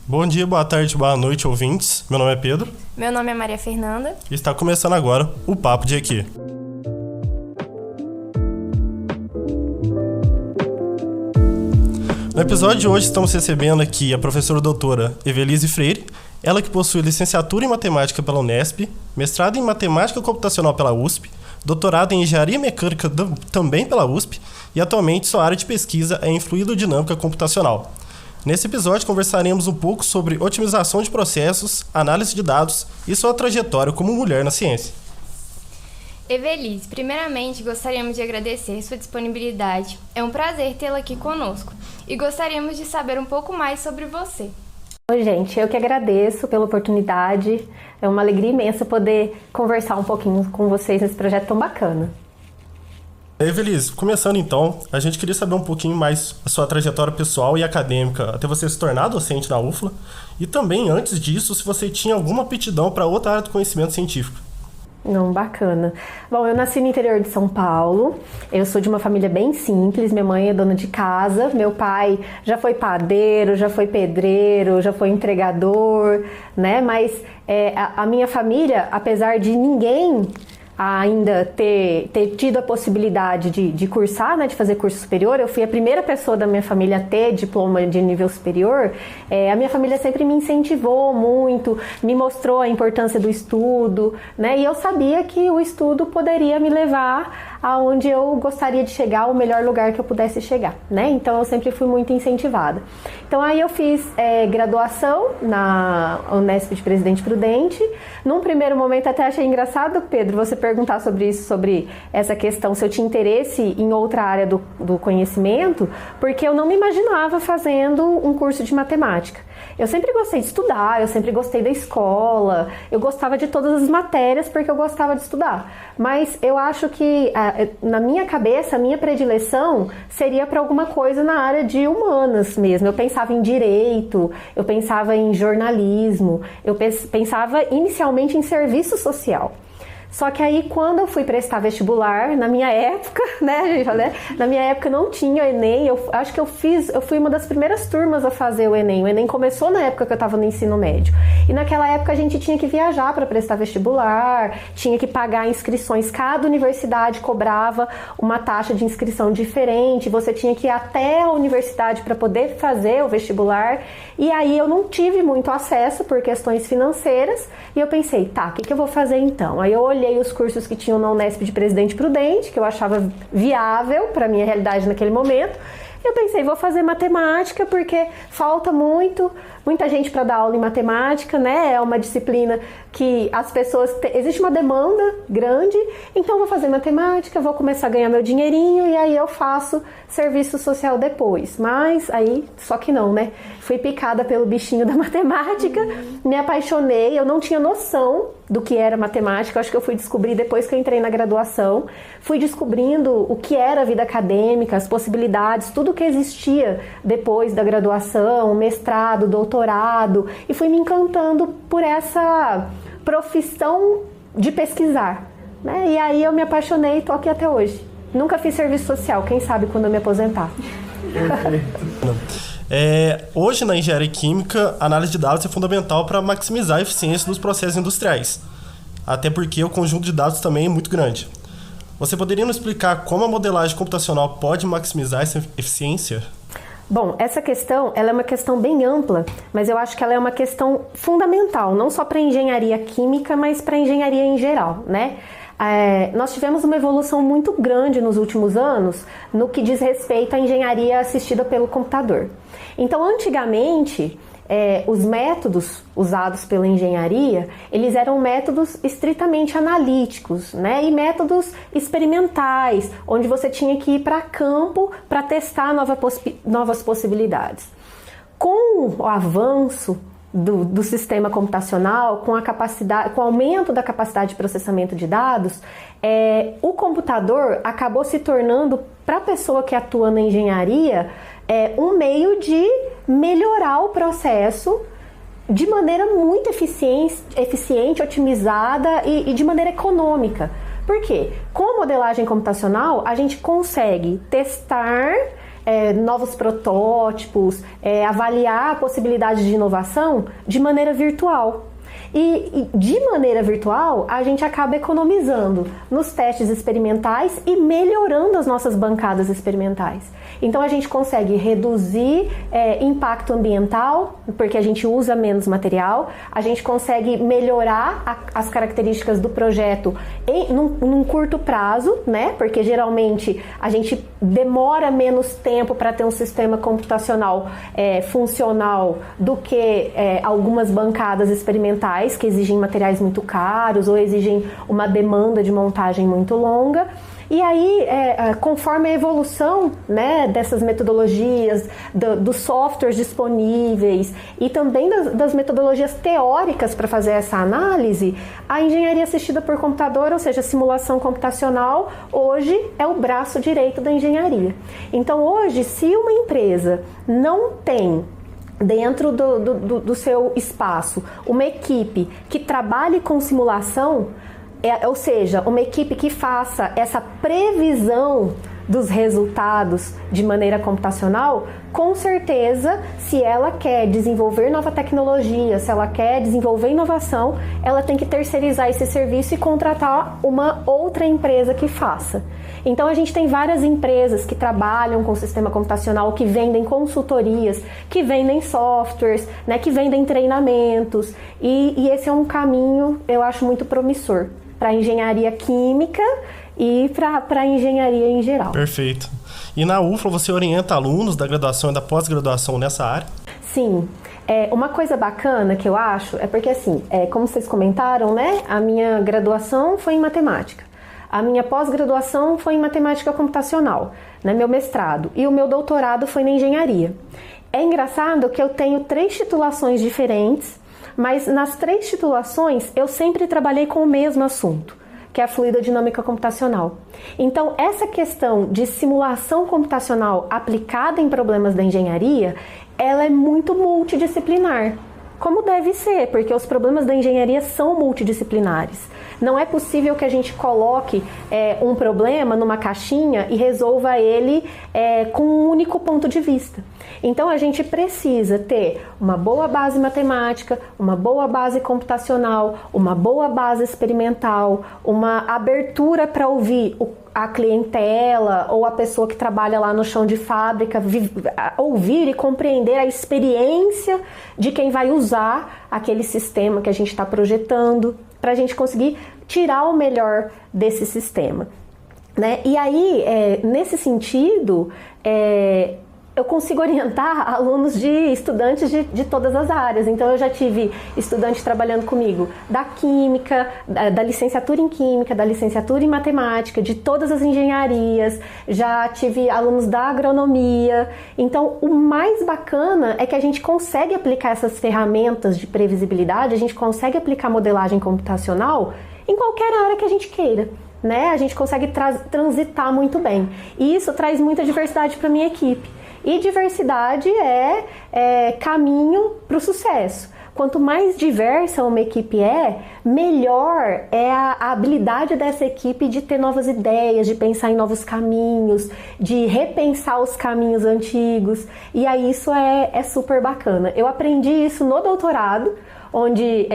Bom dia, boa tarde, boa noite, ouvintes. Meu nome é Pedro. Meu nome é Maria Fernanda. E está começando agora o Papo de Aqui. No episódio de hoje estamos recebendo aqui a professora doutora Evelise Freire, ela que possui licenciatura em Matemática pela Unesp, mestrado em Matemática Computacional pela USP, doutorado em Engenharia Mecânica também pela USP e atualmente sua área de pesquisa é em Fluidodinâmica Computacional. Nesse episódio conversaremos um pouco sobre otimização de processos, análise de dados e sua trajetória como mulher na ciência. Evelise, primeiramente gostaríamos de agradecer sua disponibilidade. É um prazer tê-la aqui conosco e gostaríamos de saber um pouco mais sobre você. Oi, gente, eu que agradeço pela oportunidade. É uma alegria imensa poder conversar um pouquinho com vocês nesse projeto tão bacana. Evelise, começando então, a gente queria saber um pouquinho mais a sua trajetória pessoal e acadêmica até você se tornar docente na UFLA e também, antes disso, se você tinha alguma aptidão para outra área do conhecimento científico. Não, bacana. Bom, eu nasci no interior de São Paulo, eu sou de uma família bem simples, minha mãe é dona de casa, meu pai já foi padeiro, já foi pedreiro, já foi entregador, né? Mas a minha família, apesar de ninguém ainda ter tido a possibilidade de cursar, né, de fazer curso superior, eu fui a primeira pessoa da minha família a ter diploma de nível superior. A minha família sempre me incentivou muito, me mostrou a importância do estudo, né, e eu sabia que o estudo poderia me levar aonde eu gostaria de chegar, o melhor lugar que eu pudesse chegar, né, então eu sempre fui muito incentivada. Então aí eu fiz graduação na Unesp de Presidente Prudente. Num primeiro momento até achei engraçado, Pedro, você perguntar sobre isso, sobre essa questão, se eu tinha interesse em outra área do conhecimento, porque eu não me imaginava fazendo um curso de matemática. Eu sempre gostei de estudar, eu sempre gostei da escola, eu gostava de todas as matérias porque eu gostava de estudar. Mas eu acho que, na minha cabeça, a minha predileção seria para alguma coisa na área de humanas mesmo. Eu pensava em direito, eu pensava em jornalismo, eu pensava inicialmente em serviço social. Só que aí, quando eu fui prestar vestibular, na minha época, né, na minha época não tinha o Enem, eu acho que eu fui uma das primeiras turmas a fazer o Enem. O Enem começou na época que eu estava no ensino médio. E naquela época a gente tinha que viajar para prestar vestibular, tinha que pagar inscrições. Cada universidade cobrava uma taxa de inscrição diferente, você tinha que ir até a universidade para poder fazer o vestibular. E aí eu não tive muito acesso por questões financeiras, e eu pensei, tá, o que eu vou fazer então? Aí eu olhei os cursos que tinham na Unesp de Presidente Prudente, que eu achava viável para a minha realidade naquele momento. Eu pensei, vou fazer matemática porque falta muita gente para dar aula em matemática, né? É uma disciplina que as pessoas... Existe uma demanda grande, então vou fazer matemática, vou começar a ganhar meu dinheirinho e aí eu faço serviço social depois. Mas aí, só que não, né? Fui picada pelo bichinho da matemática, me apaixonei, eu não tinha noção do que era matemática, acho que eu fui descobrir depois que eu entrei na graduação, fui descobrindo o que era a vida acadêmica, as possibilidades, tudo que existia depois da graduação, mestrado, doutorado, e fui me encantando por essa profissão de pesquisar, né? E aí eu me apaixonei e tô aqui até hoje. Nunca fiz serviço social, quem sabe quando eu me aposentar. Hoje, na engenharia química, a análise de dados é fundamental para maximizar a eficiência dos processos industriais, até porque o conjunto de dados também é muito grande. Você poderia nos explicar como a modelagem computacional pode maximizar essa eficiência? Bom, essa questão ela é uma questão bem ampla, mas eu acho que ela é uma questão fundamental, não só para a engenharia química, mas para a engenharia em geral, né? Nós tivemos uma evolução muito grande nos últimos anos no que diz respeito à engenharia assistida pelo computador. Então, antigamente, os métodos usados pela engenharia, eles eram métodos estritamente analíticos, né? E métodos experimentais, onde você tinha que ir para campo para testar novas possibilidades. Com o avanço do sistema computacional, com o aumento da capacidade de processamento de dados, o computador acabou se tornando, para a pessoa que atua na engenharia, um meio de melhorar o processo de maneira muito eficiente, otimizada e de maneira econômica. Por quê? Com a modelagem computacional, a gente consegue testar novos protótipos, avaliar a possibilidade de inovação de maneira virtual. E de maneira virtual, a gente acaba economizando nos testes experimentais e melhorando as nossas bancadas experimentais. Então a gente consegue reduzir impacto ambiental, porque a gente usa menos material, a gente consegue melhorar as características do projeto num curto prazo, né? Porque geralmente a gente demora menos tempo para ter um sistema computacional funcional do que algumas bancadas experimentais que exigem materiais muito caros ou exigem uma demanda de montagem muito longa. E aí, conforme a evolução, né, dessas metodologias, dos softwares disponíveis e também das metodologias teóricas para fazer essa análise, a engenharia assistida por computador, ou seja, a simulação computacional, hoje é o braço direito da engenharia. Então, hoje, se uma empresa não tem dentro do seu espaço uma equipe que trabalhe com simulação, ou seja, uma equipe que faça essa previsão dos resultados de maneira computacional, com certeza, se ela quer desenvolver nova tecnologia, se ela quer desenvolver inovação, ela tem que terceirizar esse serviço e contratar uma outra empresa que faça. Então a gente tem várias empresas que trabalham com sistema computacional, que vendem consultorias, que vendem softwares, né, que vendem treinamentos, e esse é um caminho, eu acho, muito promissor para a engenharia química e para a engenharia em geral. Perfeito. E na UFLA você orienta alunos da graduação e da pós-graduação nessa área? Sim. Uma coisa bacana que eu acho é porque, assim, como vocês comentaram, né, a minha graduação foi em matemática. A minha pós-graduação foi em matemática computacional, né, meu mestrado. E o meu doutorado foi na engenharia. É engraçado que eu tenho 3 titulações diferentes, mas nas 3 titulações eu sempre trabalhei com o mesmo assunto, que é a fluidodinâmica computacional. Então, essa questão de simulação computacional aplicada em problemas da engenharia, ela é muito multidisciplinar. Como deve ser, porque os problemas da engenharia são multidisciplinares. Não é possível que a gente coloque um problema numa caixinha e resolva ele com um único ponto de vista. Então a gente precisa ter uma boa base matemática, uma boa base computacional, uma boa base experimental, uma abertura para ouvir a clientela ou a pessoa que trabalha lá no chão de fábrica, ouvir e compreender a experiência de quem vai usar aquele sistema que a gente está projetando, para a gente conseguir tirar o melhor desse sistema, né? E aí, nesse sentido, eu consigo orientar alunos estudantes de todas as áreas. Então eu já tive estudantes trabalhando comigo da química, da licenciatura em química, da licenciatura em matemática, de todas as engenharias, já tive alunos da agronomia. Então o mais bacana é que a gente consegue aplicar essas ferramentas de previsibilidade, a gente consegue aplicar modelagem computacional em qualquer área que a gente queira, né? A gente consegue transitar muito bem. E isso traz muita diversidade para a minha equipe. E diversidade é caminho para o sucesso. Quanto mais diversa uma equipe melhor é a habilidade dessa equipe de ter novas ideias, de pensar em novos caminhos, de repensar os caminhos antigos. E aí isso é super bacana. Eu aprendi isso no doutorado, onde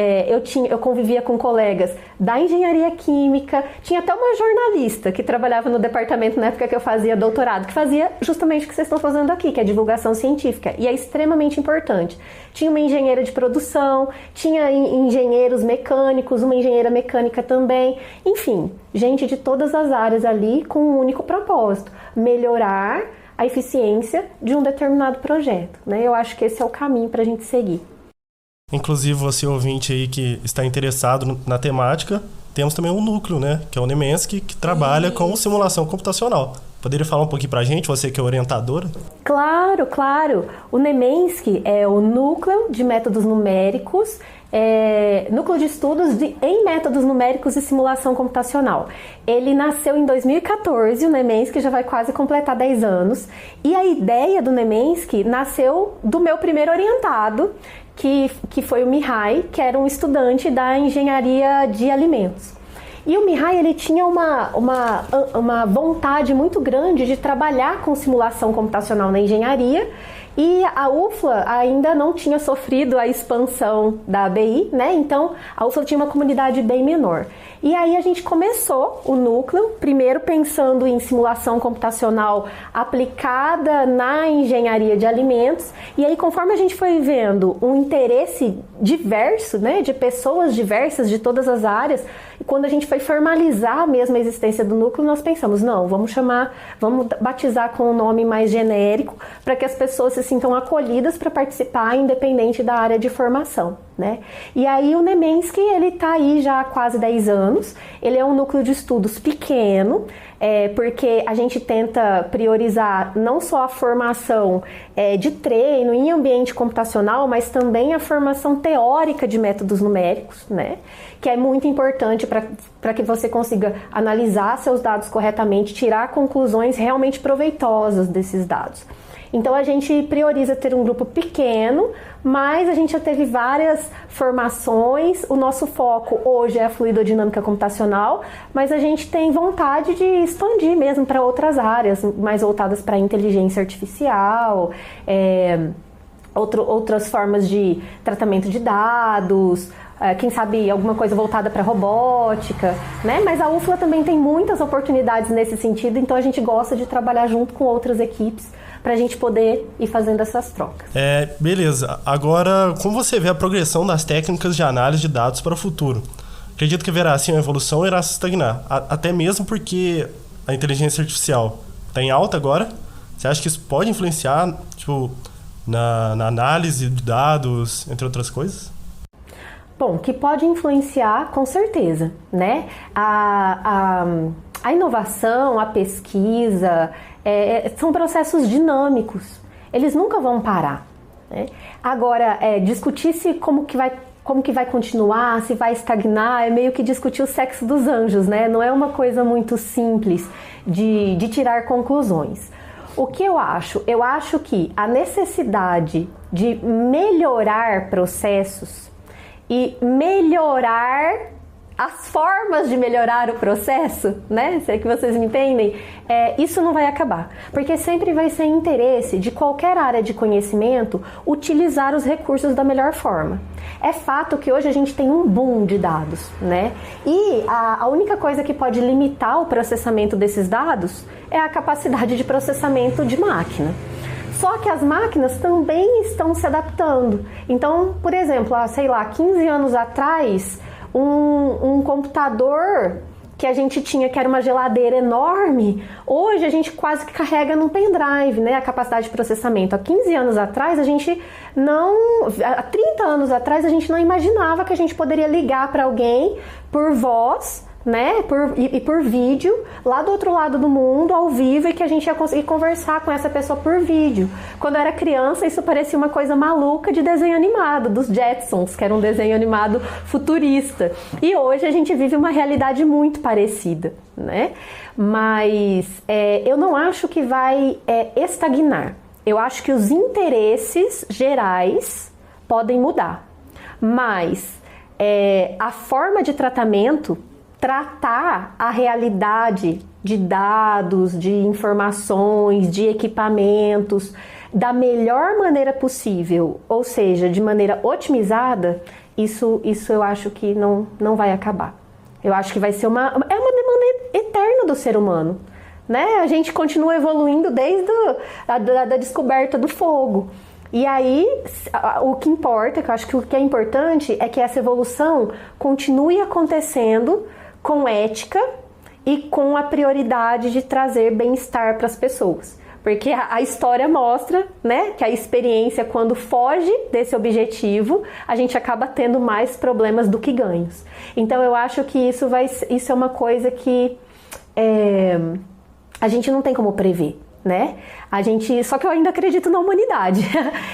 eu convivia com colegas da engenharia química, tinha até uma jornalista que trabalhava no departamento na época que eu fazia doutorado, que fazia justamente o que vocês estão fazendo aqui, que é divulgação científica, e é extremamente importante. Tinha uma engenheira de produção, tinha engenheiros mecânicos, uma engenheira mecânica também, enfim, gente de todas as áreas ali com um único propósito, melhorar a eficiência de um determinado projeto, né? Eu acho que esse é o caminho para a gente seguir. Inclusive, você ouvinte aí que está interessado na temática, temos também um núcleo, né? Que é o Nemensky, que trabalha com simulação computacional. Poderia falar um pouquinho pra gente, você que é orientadora? Claro, claro. O Nemensky é o Núcleo de Métodos Numéricos, Núcleo de Estudos em Métodos Numéricos e Simulação Computacional. Ele nasceu em 2014, o Nemensky já vai quase completar 10 anos, e a ideia do Nemensky nasceu do meu primeiro orientado, que foi o Mihai, que era um estudante da engenharia de alimentos. E o Mihai, ele tinha uma vontade muito grande de trabalhar com simulação computacional na engenharia, e a UFLA ainda não tinha sofrido a expansão da ABI, né? Então a UFLA tinha uma comunidade bem menor. E aí a gente começou o núcleo, primeiro pensando em simulação computacional aplicada na engenharia de alimentos, e aí conforme a gente foi vendo um interesse diverso, né, de pessoas diversas de todas as áreas, e quando a gente foi formalizar mesmo a existência do núcleo, nós pensamos, não, vamos batizar com um nome mais genérico, para que as pessoas se sintam acolhidas para participar, independente da área de formação, né? E aí o Nemensky, ele está aí já há quase 10 anos, ele é um núcleo de estudos pequeno, porque a gente tenta priorizar não só a formação de treino em ambiente computacional, mas também a formação teórica de métodos numéricos, né? Que é muito importante para que você consiga analisar seus dados corretamente, tirar conclusões realmente proveitosas desses dados. Então a gente prioriza ter um grupo pequeno, mas a gente já teve várias formações. O nosso foco hoje é a fluidodinâmica computacional, mas a gente tem vontade de expandir mesmo para outras áreas, mais voltadas para a inteligência artificial, outras formas de tratamento de dados, quem sabe alguma coisa voltada para robótica, né? Mas a UFLA também tem muitas oportunidades nesse sentido, então a gente gosta de trabalhar junto com outras equipes para a gente poder ir fazendo essas trocas. Beleza. Agora, como você vê a progressão das técnicas de análise de dados para o futuro? Acredito que haverá assim uma evolução e irá se estagnar, até mesmo porque a inteligência artificial está em alta agora. Você acha que isso pode influenciar, na análise de dados, entre outras coisas? Bom, que pode influenciar, com certeza, né? A inovação, a pesquisa, são processos dinâmicos. Eles nunca vão parar, né? Agora, discutir como que vai continuar, se vai estagnar, é meio que discutir o sexo dos anjos, né? Não é uma coisa muito simples de tirar conclusões. O que eu acho? Eu acho que a necessidade de melhorar processos e melhorar as formas de melhorar o processo, né? Se é que vocês me entendem, isso não vai acabar. Porque sempre vai ser interesse de qualquer área de conhecimento utilizar os recursos da melhor forma. É fato que hoje a gente tem um boom de dados, né? E a única coisa que pode limitar o processamento desses dados é a capacidade de processamento de máquina. Só que as máquinas também estão se adaptando. Então, por exemplo, 15 anos atrás, um computador que a gente tinha, que era uma geladeira enorme, hoje a gente quase que carrega num pendrive, né, a capacidade de processamento. Há 15 anos atrás, há 30 anos atrás, a gente não imaginava que a gente poderia ligar para alguém por voz, né, por vídeo, lá do outro lado do mundo, ao vivo, e que a gente ia conseguir conversar com essa pessoa por vídeo. Quando eu era criança, isso parecia uma coisa maluca de desenho animado, dos Jetsons, que era um desenho animado futurista. E hoje a gente vive uma realidade muito parecida, né? Mas eu não acho que vai estagnar. Eu acho que os interesses gerais podem mudar, mas a forma de tratamento, tratar a realidade de dados, de informações, de equipamentos da melhor maneira possível, ou seja, de maneira otimizada, isso eu acho que não vai acabar. Eu acho que vai ser uma demanda eterna do ser humano, né? A gente continua evoluindo desde a descoberta do fogo. E aí, o que importa, que eu acho que o que é importante é que essa evolução continue acontecendo com ética e com a prioridade de trazer bem-estar para as pessoas. Porque a história mostra, né, que a experiência, quando foge desse objetivo, a gente acaba tendo mais problemas do que ganhos. Então eu acho que isso é uma coisa que a gente não tem como prever, né? Só que eu ainda acredito na humanidade.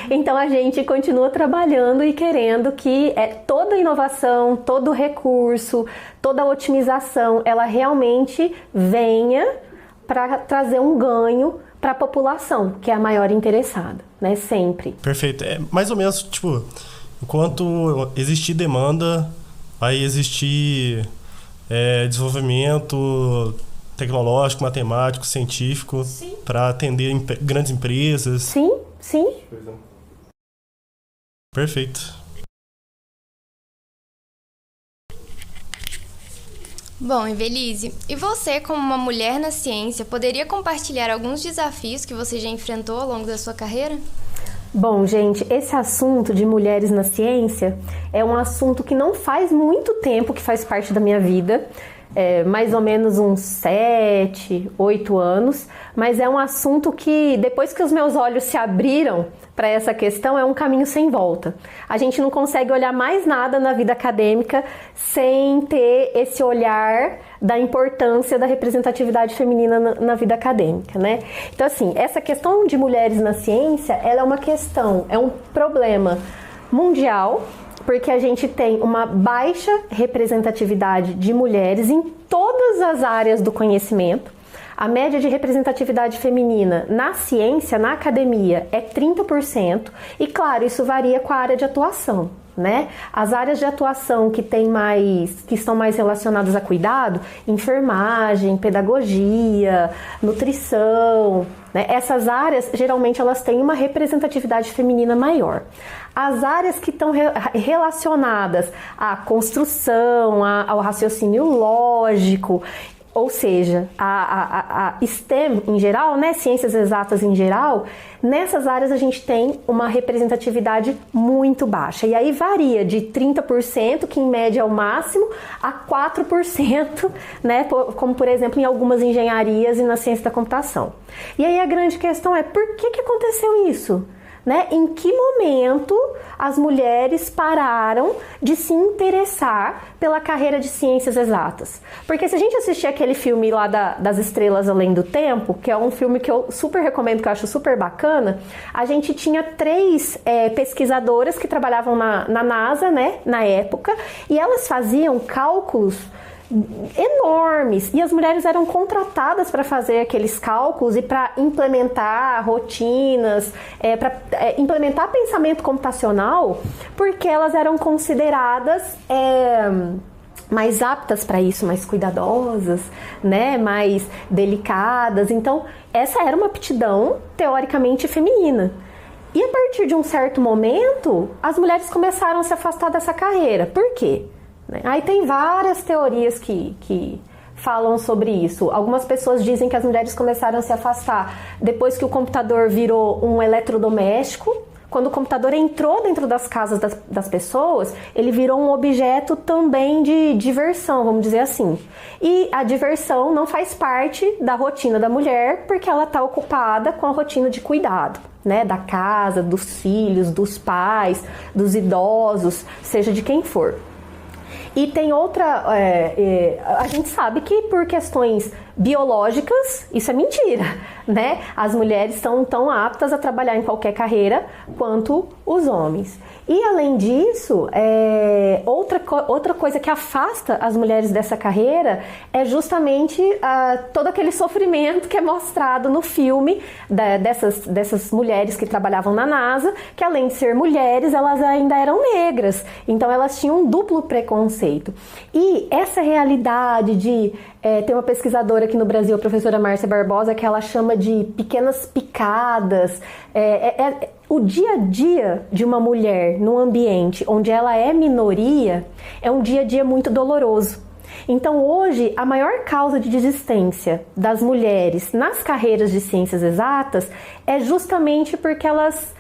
Então a gente continua trabalhando e querendo que toda inovação, todo recurso, toda otimização, ela realmente venha para trazer um ganho para a população, que é a maior interessada, né? Sempre. Perfeito. Mais ou menos, enquanto existir demanda, vai existir desenvolvimento tecnológico, matemático, científico, para atender grandes empresas. Sim, sim. Perfeito. Bom, Evelise, e você, como uma mulher na ciência, poderia compartilhar alguns desafios que você já enfrentou ao longo da sua carreira? Bom, gente, esse assunto de mulheres na ciência é um assunto que não faz muito tempo que faz parte da minha vida, mais ou menos uns 7, 8 anos, mas é um assunto que, depois que os meus olhos se abriram para essa questão, é um caminho sem volta. A gente não consegue olhar mais nada na vida acadêmica sem ter esse olhar da importância da representatividade feminina na vida acadêmica, né? Então, assim, essa questão de mulheres na ciência, ela é uma questão, é um problema mundial, porque a gente tem uma baixa representatividade de mulheres em todas as áreas do conhecimento. A média de representatividade feminina na ciência, na academia, é 30%, e claro, isso varia com a área de atuação, né? As áreas de atuação que estão mais relacionadas a cuidado, enfermagem, pedagogia, nutrição, né? Essas áreas, geralmente, elas têm uma representatividade feminina maior. As áreas que estão relacionadas à construção, ao raciocínio lógico, ou seja, a STEM em geral, né, ciências exatas em geral, nessas áreas a gente tem uma representatividade muito baixa. E aí varia de 30%, que em média é o máximo, a 4%, né, como por exemplo em algumas engenharias e na ciência da computação. E aí a grande questão é, por que aconteceu isso? Né? Em que momento as mulheres pararam de se interessar pela carreira de ciências exatas? Porque se a gente assistir aquele filme lá das Estrelas Além do Tempo, que é um filme que eu super recomendo, que eu acho super bacana, a gente tinha 3 pesquisadoras que trabalhavam na NASA, né, na época, e elas faziam cálculos enormes, e as mulheres eram contratadas para fazer aqueles cálculos e para implementar rotinas, para implementar pensamento computacional, porque elas eram consideradas mais aptas para isso, mais cuidadosas, né, mais delicadas. Então, essa era uma aptidão teoricamente feminina. E a partir de um certo momento, as mulheres começaram a se afastar dessa carreira. Por quê? Aí tem várias teorias que falam sobre isso. Algumas pessoas dizem que as mulheres começaram a se afastar depois que o computador virou um eletrodoméstico. Quando o computador entrou dentro das casas das pessoas, ele virou um objeto também de diversão, vamos dizer assim. E a diversão não faz parte da rotina da mulher, porque ela está ocupada com a rotina de cuidado, né? Da casa, dos filhos, dos pais, dos idosos, seja de quem for. E tem outra, a gente sabe que por questões biológicas, isso é mentira, né? As mulheres são tão aptas a trabalhar em qualquer carreira quanto os homens. E além disso, outra coisa que afasta as mulheres dessa carreira é justamente todo aquele sofrimento que é mostrado no filme dessas mulheres que trabalhavam na NASA, que além de ser mulheres, elas ainda eram negras. Então elas tinham um duplo preconceito. E essa realidade de... tem uma pesquisadora aqui no Brasil, a professora Márcia Barbosa, que ela chama de pequenas picadas. O dia a dia de uma mulher num ambiente onde ela é minoria é um dia a dia muito doloroso. Então hoje a maior causa de desistência das mulheres nas carreiras de ciências exatas é justamente porque elas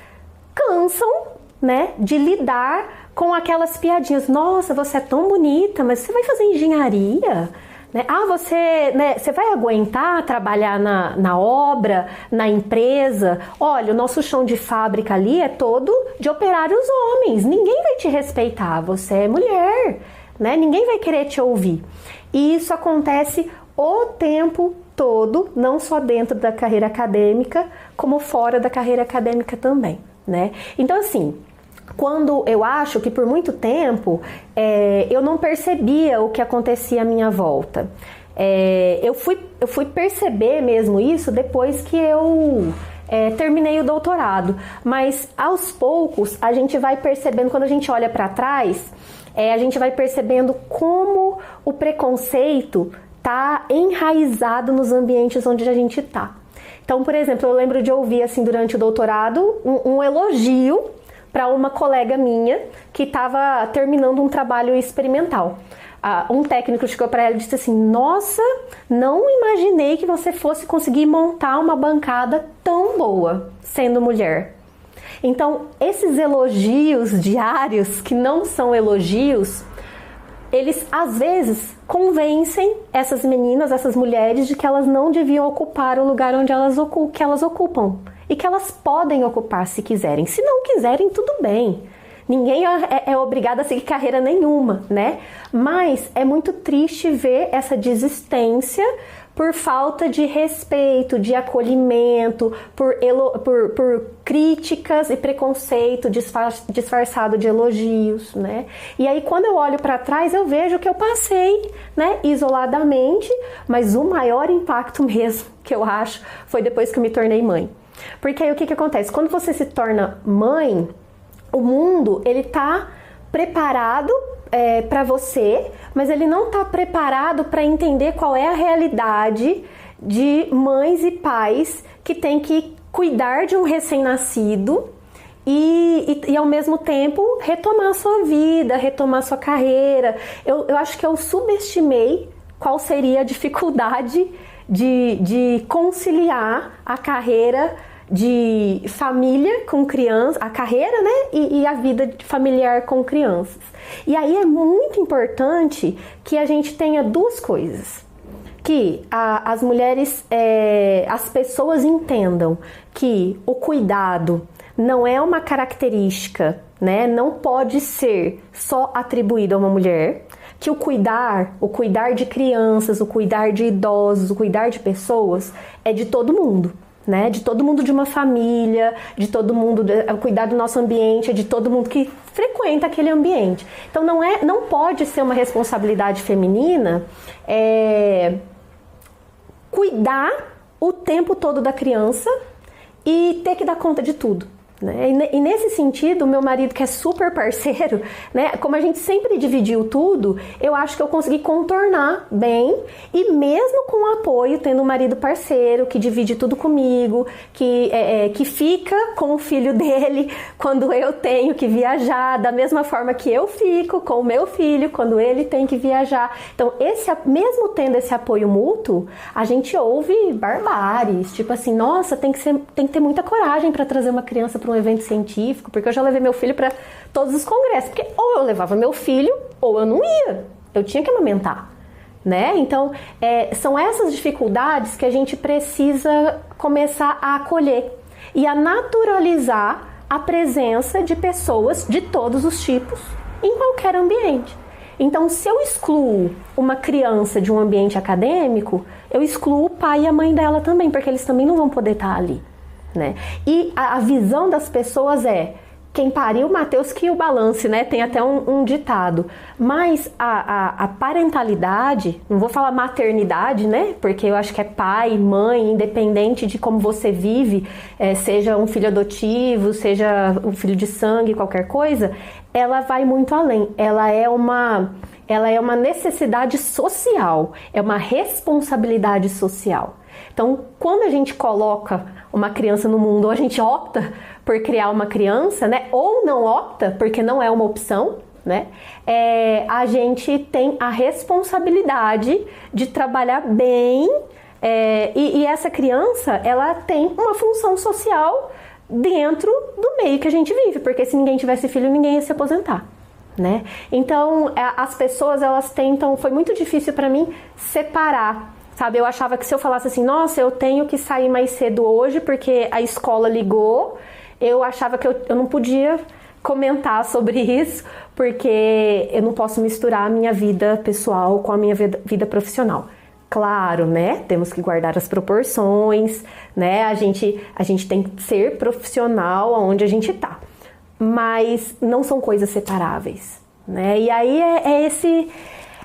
cansam, né, de lidar com aquelas piadinhas. Nossa, você é tão bonita, mas você vai fazer engenharia? Você vai aguentar trabalhar na obra, na empresa? Olha, o nosso chão de fábrica ali é todo de operários homens. Ninguém vai te respeitar, você é mulher, né? Ninguém vai querer te ouvir. E isso acontece o tempo todo, não só dentro da carreira acadêmica, como fora da carreira acadêmica também, né? Então, assim... Quando eu acho que por muito tempo eu não percebia o que acontecia à minha volta. Eu fui perceber mesmo isso depois que eu terminei o doutorado. Mas aos poucos a gente vai percebendo, quando a gente olha para trás, a gente vai percebendo como o preconceito está enraizado nos ambientes onde a gente está. Então, por exemplo, eu lembro de ouvir assim durante o doutorado um elogio para uma colega minha que estava terminando um trabalho experimental. Um técnico chegou para ela e disse assim: nossa, não imaginei que você fosse conseguir montar uma bancada tão boa sendo mulher. Então, esses elogios diários, que não são elogios, eles às vezes convencem essas meninas, essas mulheres, de que elas não deviam ocupar o lugar onde que elas ocupam. E que elas podem ocupar se quiserem. Se não quiserem, tudo bem. Ninguém é obrigado a seguir carreira nenhuma, né? Mas é muito triste ver essa desistência por falta de respeito, de acolhimento, por críticas e preconceito disfarçado de elogios, né? E aí, quando eu olho para trás, eu vejo que eu passei, né, isoladamente, mas o maior impacto mesmo, que eu acho, foi depois que eu me tornei mãe. Porque aí o que acontece? Quando você se torna mãe, o mundo, ele tá preparado para você, mas ele não tá preparado para entender qual é a realidade de mães e pais que têm que cuidar de um recém-nascido e ao mesmo tempo retomar a sua vida, retomar a sua carreira. Eu acho que eu subestimei qual seria a dificuldade de conciliar a carreira de família com criança, a carreira, né, e a vida familiar com crianças. E aí é muito importante que a gente tenha duas coisas. Que as mulheres, as pessoas entendam que o cuidado não é uma característica, né, não pode ser só atribuído a uma mulher. Que o cuidar de crianças, o cuidar de idosos, o cuidar de pessoas é de todo mundo. Né? De todo mundo de uma família, de todo mundo, cuidar do nosso ambiente, é de todo mundo que frequenta aquele ambiente. Então não pode ser uma responsabilidade feminina cuidar o tempo todo da criança e ter que dar conta de tudo. Né? E nesse sentido, o meu marido, que é super parceiro, né? Como a gente sempre dividiu tudo, eu acho que eu consegui contornar bem, e mesmo com o apoio, tendo um marido parceiro que divide tudo comigo, que fica com o filho dele quando eu tenho que viajar, da mesma forma que eu fico com o meu filho quando ele tem que viajar. Então, mesmo tendo esse apoio mútuo, a gente ouve barbáries, tipo assim, nossa, tem que ter muita coragem para trazer uma criança para um evento científico, porque eu já levei meu filho para todos os congressos, porque ou eu levava meu filho ou eu não ia, eu tinha que amamentar, né? Então, são essas dificuldades que a gente precisa começar a acolher e a naturalizar a presença de pessoas de todos os tipos em qualquer ambiente. Então, se eu excluo uma criança de um ambiente acadêmico, eu excluo o pai e a mãe dela também, porque eles também não vão poder estar ali. Né? E a visão das pessoas quem pariu, Mateus que o balance, né? Tem até um ditado. Mas a parentalidade, não vou falar maternidade, né? Porque eu acho que é pai, mãe, independente de como você vive, seja um filho adotivo, seja um filho de sangue, qualquer coisa, ela vai muito além. Ela é uma necessidade social, é uma responsabilidade social. Então, quando a gente coloca uma criança no mundo, ou a gente opta por criar uma criança, né, ou não opta, porque não é uma opção, né, a gente tem a responsabilidade de trabalhar bem, e essa criança, ela tem uma função social dentro do meio que a gente vive, porque se ninguém tivesse filho, ninguém ia se aposentar. Né? Então, as pessoas, elas tentam, foi muito difícil para mim separar. Sabe, eu achava que se eu falasse assim, nossa, eu tenho que sair mais cedo hoje porque a escola ligou, eu achava que eu não podia comentar sobre isso, porque eu não posso misturar a minha vida pessoal com a minha vida profissional. Claro, né, temos que guardar as proporções, né, a gente tem que ser profissional onde a gente tá, mas não são coisas separáveis, né, e aí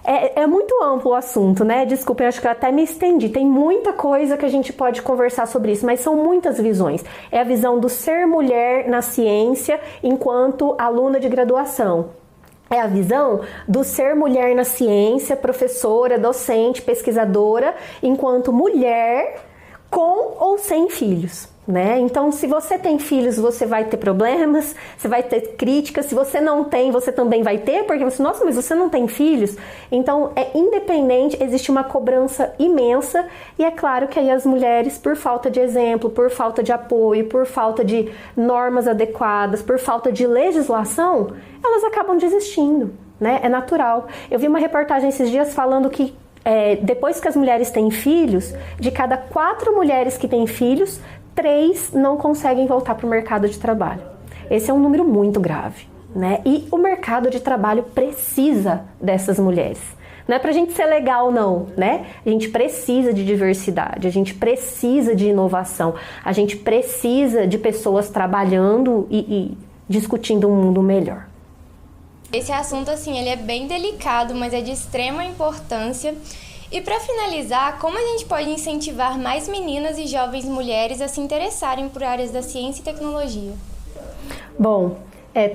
é muito amplo o assunto, né? Desculpa, eu acho que eu até me estendi. Tem muita coisa que a gente pode conversar sobre isso, mas são muitas visões. É a visão do ser mulher na ciência enquanto aluna de graduação. É a visão do ser mulher na ciência, professora, docente, pesquisadora, enquanto mulher com ou sem filhos, né? Então, se você tem filhos, você vai ter problemas, você vai ter críticas. Se você não tem, você também vai ter, porque você, nossa, mas você não tem filhos? Então, é independente, existe uma cobrança imensa, e é claro que aí as mulheres, por falta de exemplo, por falta de apoio, por falta de normas adequadas, por falta de legislação, elas acabam desistindo, né? É natural. Eu vi uma reportagem esses dias falando que depois que as mulheres têm filhos, de cada 4 mulheres que têm filhos, 3 não conseguem voltar para o mercado de trabalho. Esse é um número muito grave, né? E o mercado de trabalho precisa dessas mulheres. Não é pra gente ser legal, não, né? A gente precisa de diversidade, a gente precisa de inovação, a gente precisa de pessoas trabalhando e discutindo um mundo melhor. Esse assunto, assim, ele é bem delicado, mas é de extrema importância. E para finalizar, como a gente pode incentivar mais meninas e jovens mulheres a se interessarem por áreas da ciência e tecnologia? Bom,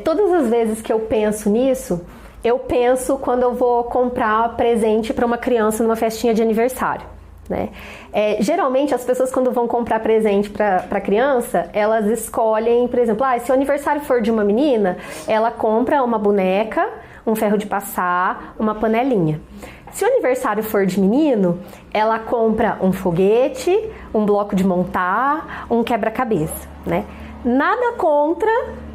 todas as vezes que eu penso nisso, eu penso quando eu vou comprar presente para uma criança numa festinha de aniversário, né? Geralmente as pessoas, quando vão comprar presente para criança, elas escolhem, por exemplo, se o aniversário for de uma menina, ela compra uma boneca, um ferro de passar, uma panelinha. Se o aniversário for de menino, ela compra um foguete, um bloco de montar, um quebra-cabeça, né? Nada contra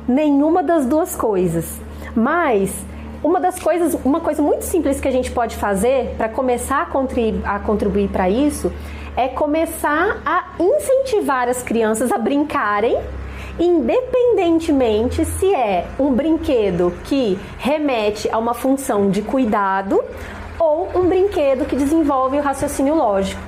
nenhuma das duas coisas, mas uma coisa muito simples que a gente pode fazer para começar a contribuir para isso é começar a incentivar as crianças a brincarem, independentemente se é um brinquedo que remete a uma função de cuidado ou um brinquedo que desenvolve o raciocínio lógico.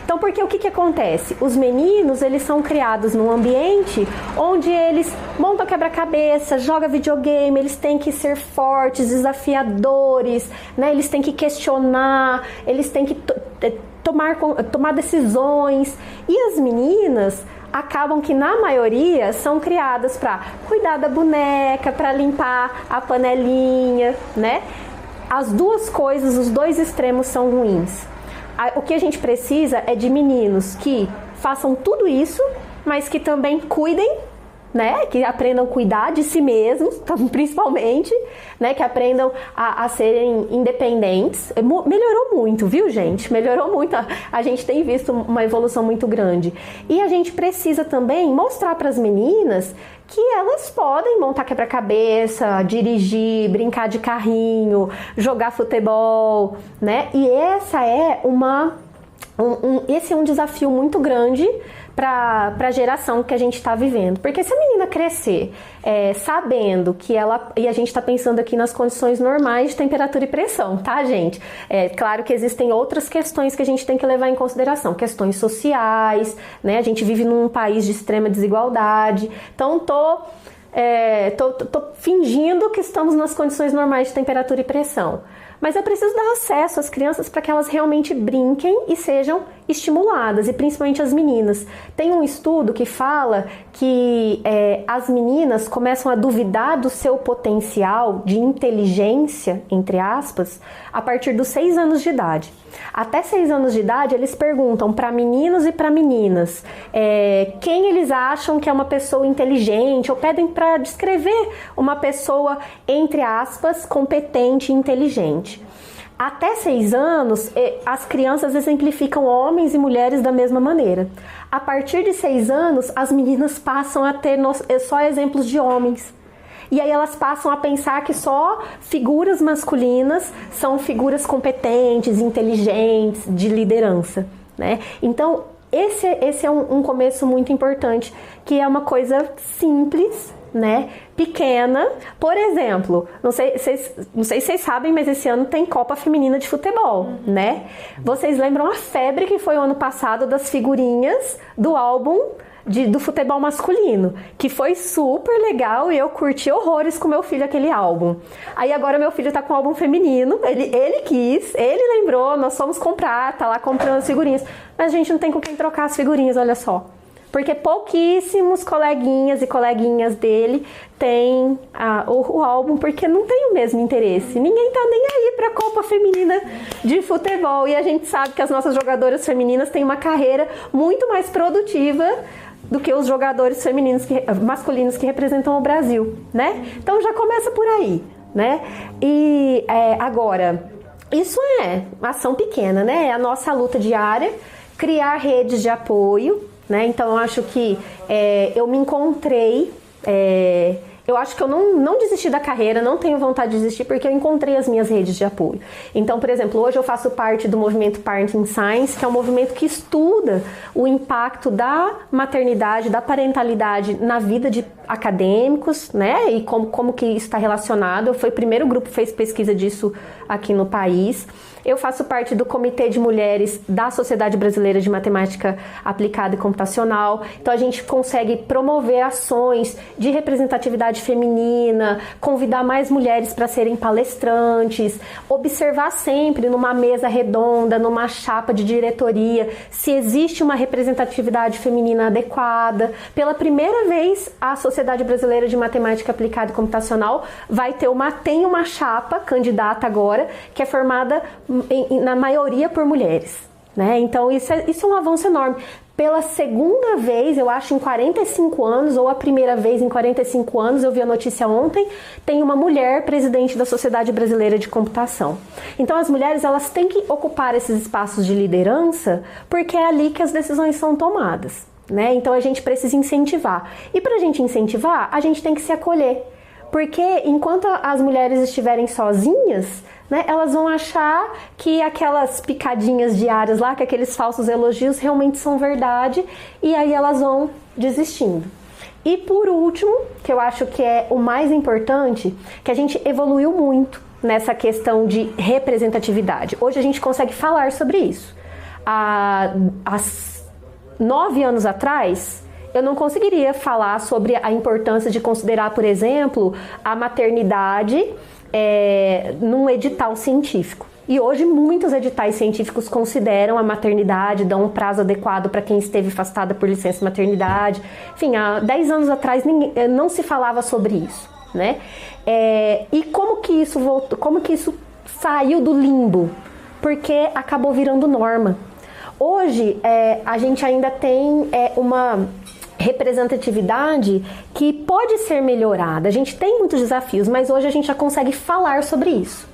Então, porque o que acontece? Os meninos, eles são criados num ambiente onde eles montam quebra-cabeça, jogam videogame, eles têm que ser fortes, desafiadores, né? Eles têm que questionar, eles têm que tomar decisões. E as meninas acabam que, na maioria, são criadas para cuidar da boneca, para limpar a panelinha, né? As duas coisas, os dois extremos são ruins. O que a gente precisa é de meninos que façam tudo isso, mas que também cuidem, né? Que aprendam a cuidar de si mesmos, principalmente, né? Que aprendam a serem independentes. Melhorou muito, viu, gente? Melhorou muito. A gente tem visto uma evolução muito grande. E a gente precisa também mostrar para as meninas que elas podem montar quebra-cabeça, dirigir, brincar de carrinho, jogar futebol, né? E esse é um desafio muito grande para a geração que a gente está vivendo. Porque se a menina crescer sabendo que e a gente está pensando aqui nas condições normais de temperatura e pressão, tá, gente? Claro que existem outras questões que a gente tem que levar em consideração, questões sociais, né? A gente vive num país de extrema desigualdade, então tô fingindo que estamos nas condições normais de temperatura e pressão. Mas eu preciso dar acesso às crianças para que elas realmente brinquem e sejam estimuladas, e principalmente as meninas. Tem um estudo que fala que as meninas começam a duvidar do seu potencial de inteligência, entre aspas, a partir dos 6 anos de idade. Até 6 anos de idade, eles perguntam para meninos e para meninas quem eles acham que é uma pessoa inteligente, ou pedem para descrever uma pessoa, entre aspas, competente e inteligente. Até 6 anos, as crianças exemplificam homens e mulheres da mesma maneira. A partir de 6 anos, as meninas passam a ter só exemplos de homens. E aí elas passam a pensar que só figuras masculinas são figuras competentes, inteligentes, de liderança, né? Então, esse é um começo muito importante, que é uma coisa simples, né? Pequena. Por exemplo, não sei se vocês sabem, mas esse ano tem Copa Feminina de Futebol, né? Vocês lembram a febre que foi o ano passado das figurinhas do álbum do futebol masculino, que foi super legal e eu curti horrores com meu filho aquele álbum. Aí agora meu filho tá com o álbum feminino, ele quis, ele lembrou, nós fomos comprar, tá lá comprando as figurinhas, mas a gente não tem com quem trocar as figurinhas, olha só. Porque pouquíssimos coleguinhas e coleguinhas dele têm o álbum, porque não tem o mesmo interesse. Ninguém tá nem aí pra Copa Feminina de Futebol. E a gente sabe que as nossas jogadoras femininas têm uma carreira muito mais produtiva do que os jogadores masculinos que representam o Brasil, né? Então já começa por aí, né? E agora, isso é uma ação pequena, né? É a nossa luta diária, criar redes de apoio, né? Então eu acho que eu me encontrei, eu acho que eu não desisti da carreira, não tenho vontade de desistir, porque eu encontrei as minhas redes de apoio. Então, por exemplo, hoje eu faço parte do movimento Parenting Science, que é um movimento que estuda o impacto da maternidade, da parentalidade na vida de acadêmicos, né? E como que isso está relacionado. Foi o primeiro grupo que fez pesquisa disso aqui no país. Eu faço parte do Comitê de Mulheres da Sociedade Brasileira de Matemática Aplicada e Computacional. Então a gente consegue promover ações de representatividade feminina, convidar mais mulheres para serem palestrantes, observar sempre numa mesa redonda, numa chapa de diretoria, se existe uma representatividade feminina adequada. Pela primeira vez, a Sociedade Brasileira de Matemática Aplicada e Computacional tem uma chapa candidata agora, que é formada na maioria por mulheres, né? Então isso é um avanço enorme. Pela segunda vez, eu acho, em 45 anos, ou a primeira vez em 45 anos, eu vi a notícia ontem, tem uma mulher presidente da Sociedade Brasileira de Computação. Então as mulheres, elas têm que ocupar esses espaços de liderança, porque é ali que as decisões são tomadas, né? Então a gente precisa incentivar. E para a gente incentivar, a gente tem que se acolher. Porque enquanto as mulheres estiverem sozinhas, né, elas vão achar que aquelas picadinhas diárias lá, que aqueles falsos elogios realmente são verdade, e aí elas vão desistindo. E por último, que eu acho que é o mais importante, que a gente evoluiu muito nessa questão de representatividade. Hoje a gente consegue falar sobre isso. Há 9 anos atrás, eu não conseguiria falar sobre a importância de considerar, por exemplo, a maternidade num edital científico. E hoje muitos editais científicos consideram a maternidade, dão um prazo adequado para quem esteve afastada por licença maternidade. Enfim, há 10 anos atrás não se falava sobre isso, né? E como que isso voltou, como que isso saiu do limbo? Porque acabou virando norma. Hoje a gente ainda tem uma representatividade que pode ser melhorada. A gente tem muitos desafios, mas hoje a gente já consegue falar sobre isso.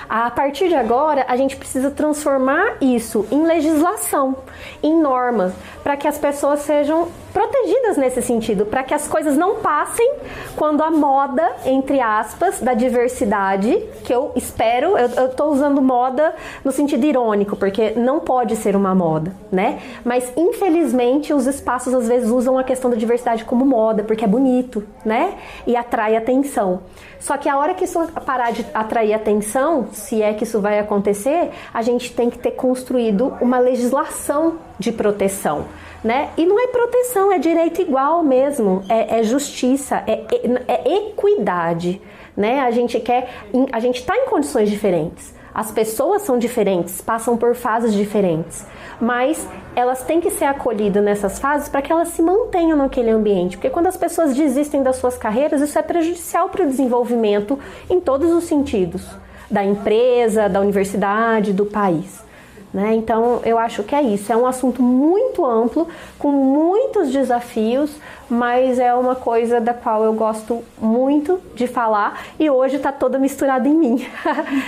A partir de agora, a gente precisa transformar isso em legislação, em normas, para que as pessoas sejam protegidas nesse sentido, para que as coisas não passem quando a moda, entre aspas, da diversidade, que eu espero, eu estou usando moda no sentido irônico, porque não pode ser uma moda, né? Mas, infelizmente, os espaços às vezes usam a questão da diversidade como moda, porque é bonito, né? E atrai atenção. Só que a hora que isso parar de atrair atenção, se é que isso vai acontecer, a gente tem que ter construído uma legislação de proteção, né? E não é proteção, é direito igual mesmo, é justiça, é equidade, né? A gente está em condições diferentes, as pessoas são diferentes, passam por fases diferentes, mas elas têm que ser acolhidas nessas fases para que elas se mantenham naquele ambiente, porque quando as pessoas desistem das suas carreiras, isso é prejudicial para o desenvolvimento em todos os sentidos, da empresa, da universidade, do país. Né? Então, eu acho que é isso. É um assunto muito amplo, com muitos desafios, mas é uma coisa da qual eu gosto muito de falar e hoje está toda misturada em mim,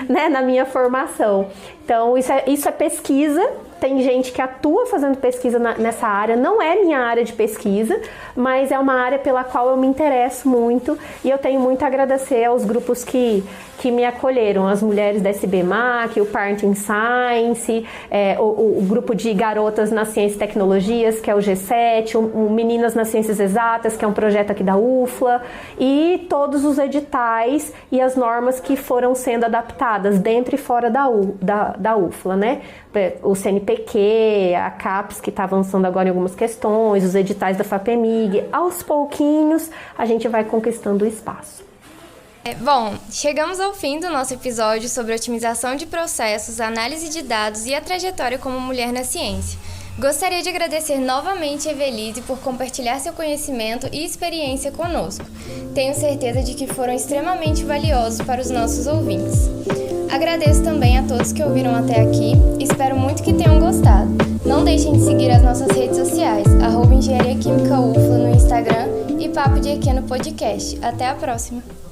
né? Na minha formação. Então, isso é pesquisa. Tem gente que atua fazendo pesquisa nessa área, não é minha área de pesquisa, mas é uma área pela qual eu me interesso muito e eu tenho muito a agradecer aos grupos que me acolheram, as mulheres da SBMAC, o Parenting Science, o grupo de garotas nas ciências e tecnologias, que é o G7, o Meninas nas Ciências Exatas, que é um projeto aqui da UFLA, e todos os editais e as normas que foram sendo adaptadas dentro e fora da UFLA, né? O CNPq, a CAPES, que está avançando agora em algumas questões, os editais da FAPEMIG. Aos pouquinhos, a gente vai conquistando o espaço. Bom, chegamos ao fim do nosso episódio sobre otimização de processos, análise de dados e a trajetória como mulher na ciência. Gostaria de agradecer novamente a Evelise por compartilhar seu conhecimento e experiência conosco. Tenho certeza de que foram extremamente valiosos para os nossos ouvintes. Agradeço também a todos que ouviram até aqui, espero muito que tenham gostado. Não deixem de seguir as nossas redes sociais, @Engenharia Química UFLA no Instagram e Papo de EQ no podcast. Até a próxima!